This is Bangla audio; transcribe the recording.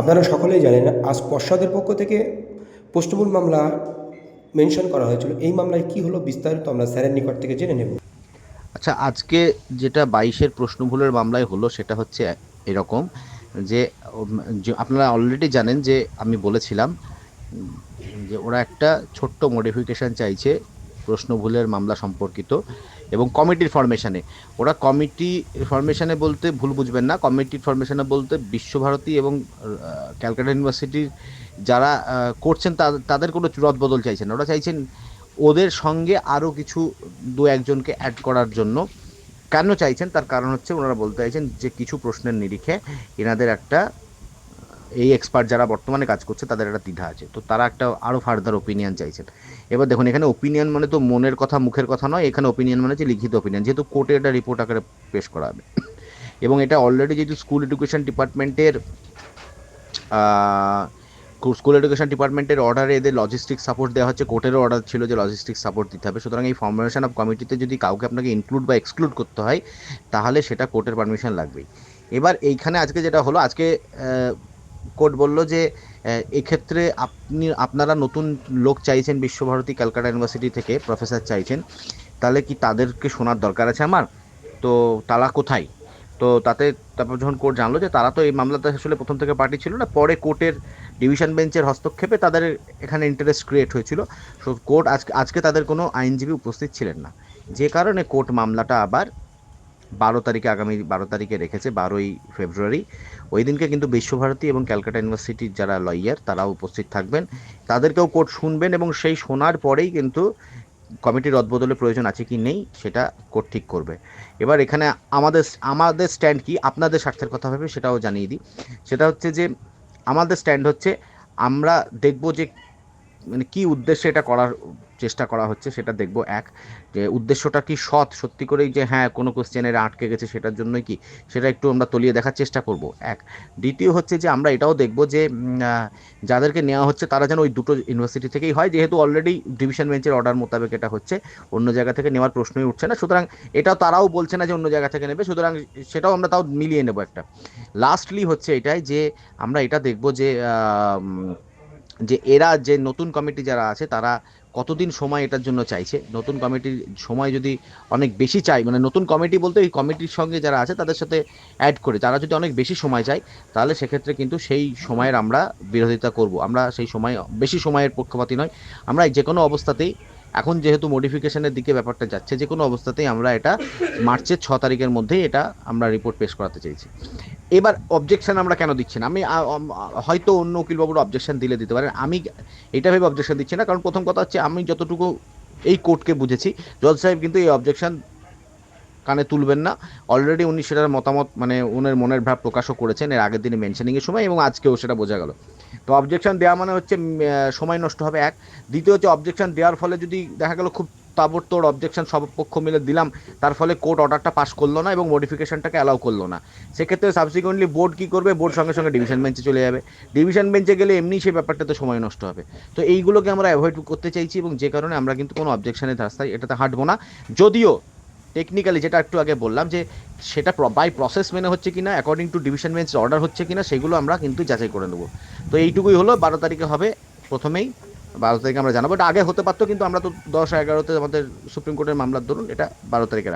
আপনারা সকলেই জানেন আজ পর্ষদের পক্ষ থেকে প্রশ্নমূল মামলা মেনশন করা হয়েছিল। এই মামলায় কি হলো বিস্তারিত আমরা স্যারের নিকট থেকে জেনে নেব। আচ্ছা, আজকে যেটা 22-এর প্রশ্নভুলের মামলায় হলো সেটা হচ্ছে এরকম যে আপনারা অলরেডি জানেন যে আমি বলেছিলাম উম, যে ওরা একটা ছোট্ট মডিফিকেশন চাইছে প্রশ্নভুলের মামলা সম্পর্কিত এবং কমিটির ফরমেশনে। ওরা কমিটি ফরমেশনে বলতে ভুল বুঝবেন না, কমিটির ফরমেশনে বলতে বিশ্বভারতী এবং ক্যালকাটা ইউনিভার্সিটির যারা করছেন তাদের কোনো রদবদল চাইছেন না। ওরা চাইছেন ওদের সঙ্গে আরও কিছু দু একজনকে অ্যাড করার জন্য। কেন চাইছেন তার কারণ হচ্ছে ওনারা বলতে চাইছেন যে কিছু প্রশ্নের নিরিখে এনাদের একটা এই এক্সপার্ট যারা বর্তমানে কাজ করছে তাদের একটা দ্বিধা আছে, তো তারা একটা আরও ফার্দার ওপিনিয়ন চাইছেন। এবার দেখুন, এখানে ওপিনিয়ন মানে তো মনের কথা মুখের কথা নয়, এখানে ওপিনিয়ন মানে হচ্ছে লিখিত ওপিনিয়ন, যেহেতু কোর্টে এটা রিপোর্ট আকারে পেশ করা হবে। এবং এটা অলরেডি যেহেতু স্কুল এডুকেশন ডিপার্টমেন্টের অর্ডারে এদের লজিস্টিক সাপোর্ট দেওয়া হচ্ছে, কোর্টেরও অর্ডার ছিল যে লজিস্টিক সাপোর্ট দিতে হবে। সুতরাং এই ফর্মেশন অফ কমিটিতে যদি কাউকে আপনাকে ইনক্লুড বা এক্সক্লুড করতে হয় তাহলে সেটা কোর্টের পারমিশন লাগবেই। এবার এইখানে আজকে যেটা হলো, আজকে কোর্ট বলল যে এক্ষেত্রে আপনারা নতুন লোক চাইছেন বিশ্বভারতী ক্যালকাটা ইউনিভার্সিটি থেকে প্রফেসর চাইছেন, তাহলে কি তাদেরকে শোনার দরকার আছে আমার? তো তারা কোথায়? তো তারপর যখন কোর্ট জানলো যে তারা তো এই মামলাতে আসলে প্রথম থেকে পার্টি ছিল না, পরে কোর্টের ডিভিশন বেঞ্চের হস্তক্ষেপে তাদের এখানে ইন্টারেস্ট ক্রিয়েট হয়েছিল। সো কোর্ট আজকে তাদের কোনো আইনজীবী উপস্থিত ছিলেন না, যে কারণে কোর্ট মামলাটা আবার 12 তারিখে, আগামী 12 তারিখে রেখেছে, 12ই ফেব্রুয়ারি। ওই দিনকে কিন্তু বিশ্বভারতী এবং ক্যালকাটা ইউনিভার্সিটির যারা লয়ার তারাও উপস্থিত থাকবেন, তাদেরকেও কোর্ট শুনবেন এবং সেই শোনার পরেই কিন্তু কমিটির রদবদলের প্রয়োজন আছে কি নেই সেটা কোর্ট ঠিক করবে। এবার এখানে আমাদের আমাদের স্ট্যান্ড কি, আপনাদের স্বার্থের কথা ভেবে সেটাও জানিয়ে দিই। সেটা হচ্ছে যে আমাদের স্ট্যান্ড হচ্ছে আমরা দেখব যে মানে কি উদ্দেশ্যে এটা করার চেষ্টা করা হচ্ছে সেটা দেখব। এক, যে উদ্দেশ্যটা কি সৎ সত্যি করেই, যে হ্যাঁ কোনো কোশ্চেনের আটকে গেছে সেটার জন্যই কি, সেটা একটু আমরা তলিয়ে দেখার চেষ্টা করব। এক, দ্বিতীয় হচ্ছে যে আমরা এটাও দেখব যে যাদেরকে নেওয়া হচ্ছে তারা যেন ওই দুটো ইউনিভার্সিটি থেকেই হয়, যেহেতু অলরেডি ডিভিশন বেঞ্চের অর্ডার মোতাবেক এটা হচ্ছে, অন্য জায়গা থেকে নেওয়ার প্রশ্নই উঠছে না। সুতরাং এটাও তারাও বলছে না যে অন্য জায়গা থেকে নেবে, সুতরাং সেটাও আমরা তাও মিলিয়ে নেব একটা। লাস্টলি হচ্ছে এটাই যে আমরা এটা দেখব যে যে এরা যে নতুন কমিটি যারা আছে তারা কতদিন সময় এটার জন্য চাইছে। নতুন কমিটির সময় যদি অনেক বেশি চাই, মানে নতুন কমিটি বলতে এই কমিটির সঙ্গে যারা আছে তাদের সাথে অ্যাড করে তারা যদি অনেক বেশি সময় চায়, তাহলে সেক্ষেত্রে কিন্তু সেই সময়ের আমরা বিরোধিতা করব। আমরা সেই সময় বেশি সময়ের পক্ষপাতী নয়। আমরা যে কোনো অবস্থাতেই, এখন যেহেতু মডিফিকেশনের দিকে ব্যাপারটা যাচ্ছে, যে কোনো অবস্থাতেই আমরা এটা মার্চের 6 তারিখের মধ্যেই এটা আমরা রিপোর্ট পেশ করাতে চাইছি। এবার অবজেকশন আমরা কেন দিচ্ছি না, আমি হয়তো অন্য উকিলবাবুর অবজেকশন দিতে পারেন, আমি এটা ভেবে অবজেকশন দিচ্ছি না। কারণ প্রথম কথা হচ্ছে, আমি যতটুকু এই কোর্টকে বুঝেছি, জজ সাহেব কিন্তু এই অবজেকশন কানে তুলবেন না। অলরেডি উনি সেটার মতামত, মানে ওনার মনের ভাব প্রকাশও করেছেন এর আগের দিনে মেনশনিংয়ের সময়, এবং আজকেও সেটা বোঝা গেল। তো অবজেকশন দেওয়া মানে হচ্ছে সময় নষ্ট হবে এক। দ্বিতীয় হচ্ছে, অবজেকশন দেওয়ার ফলে যদি দেখা গেল খুব তাবড়তোড় অবজেকশন সব পক্ষ মিলে দিলাম, তার ফলে কোর্ট অর্ডারটা পাস করলো না এবং মডিফিকেশনটাকে অ্যালাউ করলো না, সেক্ষেত্রে সাবসিকুয়েন্টলি বোর্ড কী করবে? বোর্ড সঙ্গে সঙ্গে ডিভিশন বেঞ্চে চলে যাবে। ডিভিশন বেঞ্চে গেলে এমনি সেই ব্যাপারটাতে সময় নষ্ট হবে। তো এইগুলোকে আমরা অ্যাভয়েড করতে চাইছি, এবং যে কারণে আমরা কিন্তু কোনো অবজেকশনের রাস্তায় এটাতে হাঁটবো না। যদিও টেকনিক্যালি যেটা একটু আগে বললাম যে সেটা বাই প্রসেস মেনে হচ্ছে কিনা, according to division bench order হচ্ছে কিনা, সেগুলো আমরা কিন্তু যাচাই করে নেব। তো এইটুকুই হলো, 12 তারিখে হবে প্রথমেই, 12 তারিখে আমরা জানাবো। এটা আগে হতে পারতো, কিন্তু আমরা তো 10-11-তে আমাদের সুপ্রিম কোর্টের মামলার দরুন এটা 12 তারিখে